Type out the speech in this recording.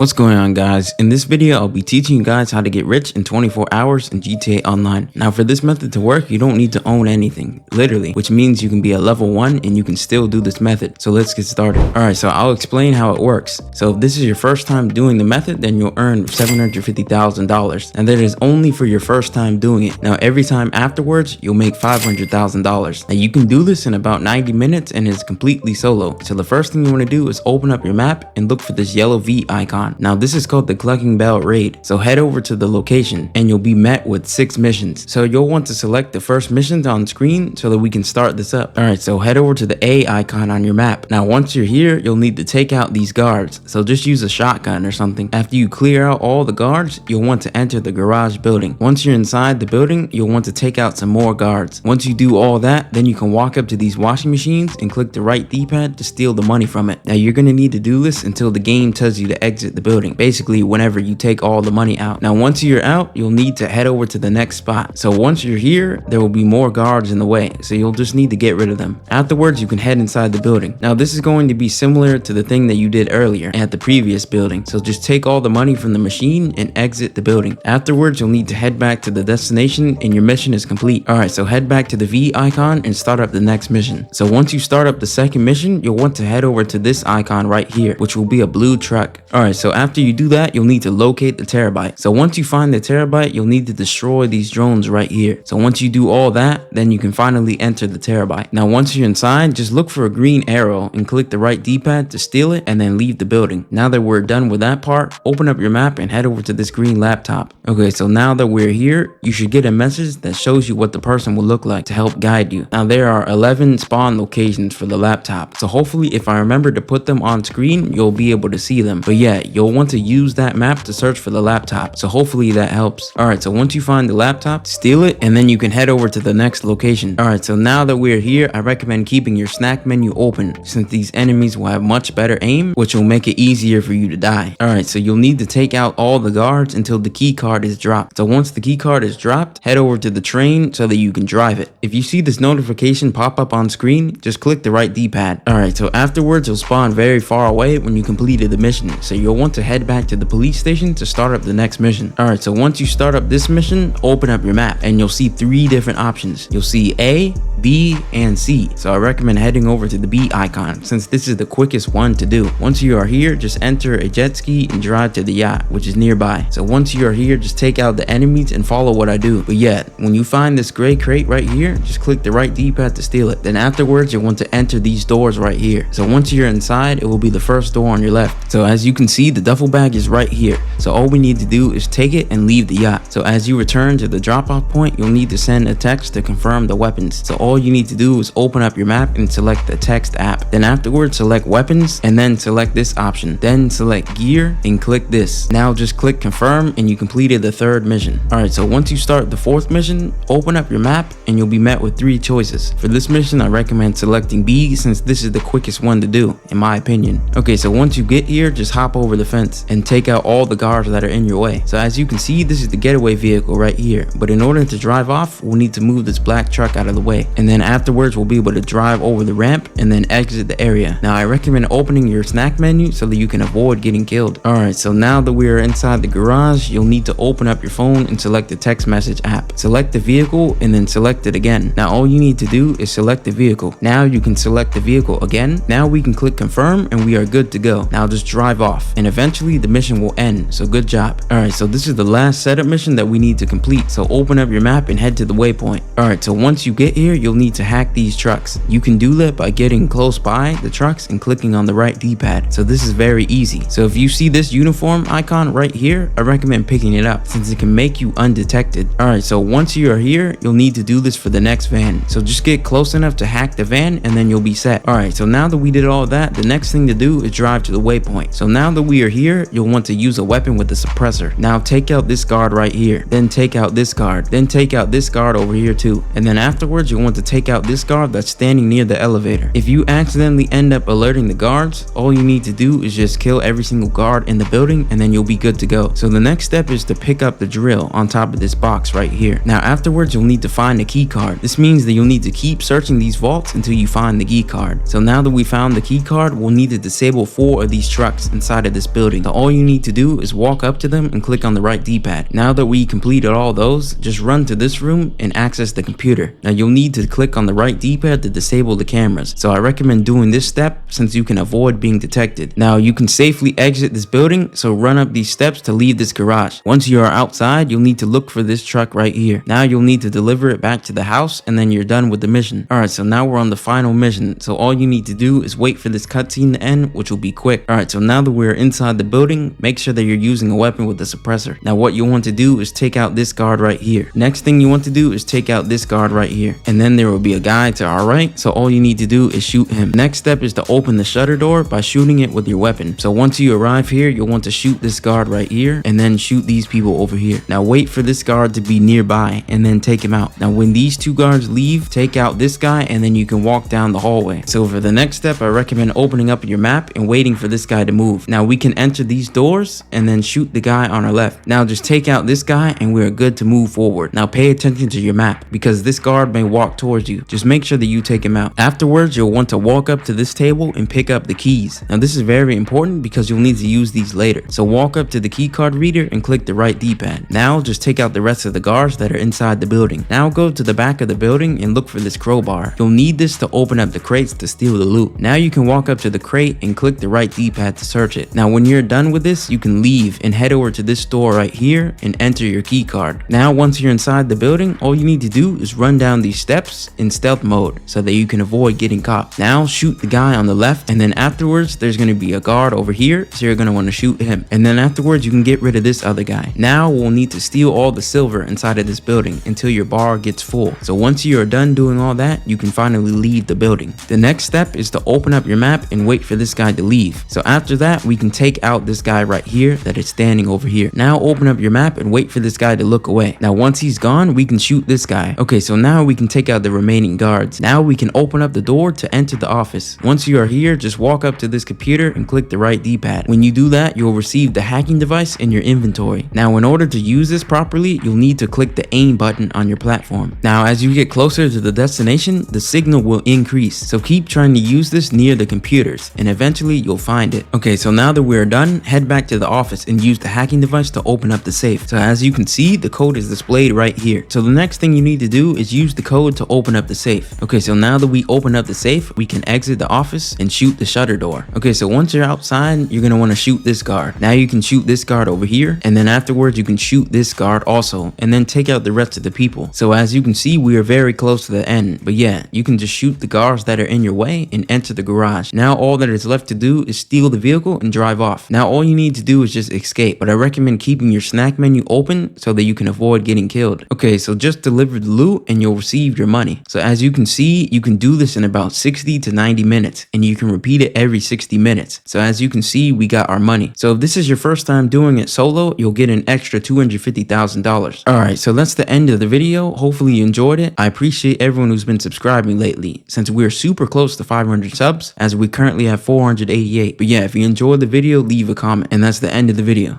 What's going on, guys? In this video, I'll be teaching you guys how to get rich in 24 hours in GTA Online. Now, for this method to work, you don't need to own anything, literally, which means you can be a level 1 and you can still do this method. So let's get started. Alright, so I'll explain how it works. So if this is your first time doing the method, then you'll earn $750,000. And that is only for your first time doing it. Now, every time afterwards, you'll make $500,000. Now, you can do this in about 90 minutes and it's completely solo. So the first thing you want to do is open up your map and look for this yellow V icon. Now this is called the Clucking Bell Raid. So head over to the location and you'll be met with 6 missions. So you'll want to select the first missions on screen so that we can start this up. Alright, so head over to the A icon on your map. Now once you're here, you'll need to take out these guards. So just use a shotgun or something. After you clear out all the guards, you'll want to enter the garage building. Once you're inside the building, you'll want to take out some more guards. Once you do all that, then you can walk up to these washing machines and click the right D-pad to steal the money from it. Now you're going to need to do this until the game tells you to exit the building. Basically, whenever you take all the money out. Now, once you're out, you'll need to head over to the next spot. So once you're here, there will be more guards in the way. So you'll just need to get rid of them. Afterwards, you can head inside the building. Now, this is going to be similar to the thing that you did earlier at the previous building. So just take all the money from the machine and exit the building. Afterwards, you'll need to head back to the destination and your mission is complete. Alright, so head back to the V icon and start up the next mission. So once you start up the second mission, you'll want to head over to this icon right here, which will be a blue truck. Alright, so after you do that, you'll need to locate the terabyte. So once you find the terabyte, you'll need to destroy these drones right here. So once you do all that, then you can finally enter the terabyte. Now once you're inside, just look for a green arrow and click the right D-pad to steal it and then leave the building. Now that we're done with that part, open up your map and head over to this green laptop. Okay, so now that we're here, you should get a message that shows you what the person will look like to help guide you. Now there are 11 spawn locations for the laptop. So hopefully if I remember to put them on screen, you'll be able to see them. But yeah, you'll want to use that map to search for the laptop. So hopefully that helps. Alright, so once you find the laptop, steal it and then you can head over to the next location. Alright, so now that we're here, I recommend keeping your snack menu open since these enemies will have much better aim, which will make it easier for you to die. Alright, so you'll need to take out all the guards until the key card is dropped. So once the key card is dropped, head over to the train so that you can drive it. If you see this notification pop up on screen, just click the right D-pad. Alright, so afterwards you'll spawn very far away when you completed the mission. So you'll want to head back to the police station to start up the next mission. Alright, so once you start up this mission, open up your map and you'll see 3 different options. You'll see A, B, and C. So I recommend heading over to the B icon since this is the quickest one to do. Once you are here, just enter a jet ski and drive to the yacht, which is nearby. So once you are here, just take out the enemies and follow what I do. But yeah, when you find this gray crate right here, just click the right D-pad to steal it. Then afterwards, you'll want to enter these doors right here. So once you're inside, it will be the first door on your left. So as you can see, the duffel bag is right here. So all we need to do is take it and leave the yacht. So as you return to the drop-off point, you'll need to send a text to confirm the weapons. So all you need to do is open up your map and select the text app. Then afterwards, select weapons and then select this option. Then select gear and click this. Now just click confirm and you completed the 3rd mission. Alright, so once you start the 4th mission, open up your map and you'll be met with 3 choices. For this mission, I recommend selecting B since this is the quickest one to do, in my opinion. Okay, so once you get here, just hop over the fence and take out all the guards that are in your way. So as you can see, this is the getaway vehicle right here. But in order to drive off, we'll need to move this black truck out of the way. And then afterwards, we'll be able to drive over the ramp and then exit the area. Now, I recommend opening your snack menu so that you can avoid getting killed. Alright, so now that we are inside the garage, you'll need to open up your phone and select the text message app. Select the vehicle and then select it again. Now, all you need to do is select the vehicle. Now you can select the vehicle again. Now we can click confirm and we are good to go. Now just drive off and eventually the mission will end. So good job. Alright, so this is the last setup mission that we need to complete. So open up your map and head to the waypoint. Alright, so once you get here, you'll need to hack these trucks. You can do that by getting close by the trucks and clicking on the right D-pad. So this is very easy. So if you see this uniform icon right here, I recommend picking it up since it can make you undetected. Alright, so once you are here, you'll need to do this for the next van. So just get close enough to hack the van and then you'll be set. Alright, so now that we did all that, the next thing to do is drive to the waypoint. So now that we are here, you'll want to use a weapon with the suppressor. Now take out this guard right here, then take out this guard, then take out this guard over here too. And then afterwards, you'll want to to take out this guard that's standing near the elevator. If you accidentally end up alerting the guards, all you need to do is just kill every single guard in the building and then you'll be good to go. So the next step is to pick up the drill on top of this box right here. Now afterwards, you'll need to find the key card. This means that you'll need to keep searching these vaults until you find the key card. So now that we found the key card, we'll need to disable 4 of these trucks inside of this building. So all you need to do is walk up to them and click on the right D-pad. Now that we completed all those, just run to this room and access the computer. Now you'll need to click on the right D-pad to disable the cameras. So I recommend doing this step since you can avoid being detected. Now you can safely exit this building, so run up these steps to leave this garage. Once you are outside, you'll need to look for this truck right here. Now you'll need to deliver it back to the house and then you're done with the mission. Alright, so now we're on the final mission. So all you need to do is wait for this cutscene to end, which will be quick. Alright, so now that we're inside the building, make sure that you're using a weapon with a suppressor. Now what you want to do is take out this guard right here. Next thing you want to do is take out this guard right here. And then there will be a guy to our right, so all you need to do is shoot him. Next step is to open the shutter door by shooting it with your weapon. So once you arrive here, you'll want to shoot this guard right here and then shoot these people over here. Now wait for this guard to be nearby and then take him out. Now when these 2 guards leave, take out this guy and then you can walk down the hallway. So for the next step, I recommend opening up your map and waiting for this guy to move. Now we can enter these doors and then shoot the guy on our left. Now just take out this guy and we're good to move forward. Now pay attention to your map because this guard may walk towards you. Just make sure that you take him out. Afterwards, you'll want to walk up to this table and pick up the keys. Now this is very important because you'll need to use these later. So walk up to the key card reader and click the right D-pad. Now just take out the rest of the guards that are inside the building. Now go to the back of the building and look for this crowbar. You'll need this to open up the crates to steal the loot. Now you can walk up to the crate and click the right D-pad to search it. Now when you're done with this, you can leave and head over to this door right here and enter your key card. Now once you're inside the building, all you need to do is run down these steps in stealth mode so that you can avoid getting caught. Now shoot the guy on the left and then afterwards there's going to be a guard over here, so you're going to want to shoot him. And then afterwards you can get rid of this other guy. Now we'll need to steal all the silver inside of this building until your bar gets full. So once you are done doing all that, you can finally leave the building. The next step is to open up your map and wait for this guy to leave. So after that, we can take out this guy right here that is standing over here. Now open up your map and wait for this guy to look away. Now once he's gone, we can shoot this guy. Okay, so now we can take out the remaining guards. Now we can open up the door to enter the office. Once you are here, just walk up to this computer and click the right D-pad. When you do that, you'll receive the hacking device in your inventory. Now in order to use this properly, you'll need to click the aim button on your platform. Now as you get closer to the destination, the signal will increase. So keep trying to use this near the computers and eventually you'll find it. Okay, so now that we're done, head back to the office and use the hacking device to open up the safe. So as you can see, the code is displayed right here. So the next thing you need to do is use the code to open up the safe. Okay, so now that we open up the safe, we can exit the office and shoot the shutter door. Okay, so once you're outside, you're gonna want to shoot this guard. Now you can shoot this guard over here, and then afterwards you can shoot this guard also, and then take out the rest of the people. So as you can see, we are very close to the end. But yeah, you can just shoot the guards that are in your way and enter the garage. Now all that is left to do is steal the vehicle and drive off. Now all you need to do is just escape, but I recommend keeping your snack menu open so that you can avoid getting killed. Okay, so just deliver the loot and you'll receive your money. So as you can see, you can do this in about 60 to 90 minutes, and you can repeat it every 60 minutes. So as you can see, we got our money. So if this is your first time doing it solo, you'll get an extra $250,000. Alright, so that's the end of the video. Hopefully you enjoyed it. I appreciate everyone who's been subscribing lately, since we're super close to 500 subs, as we currently have 488. But yeah, if you enjoyed the video, leave a comment. And that's the end of the video.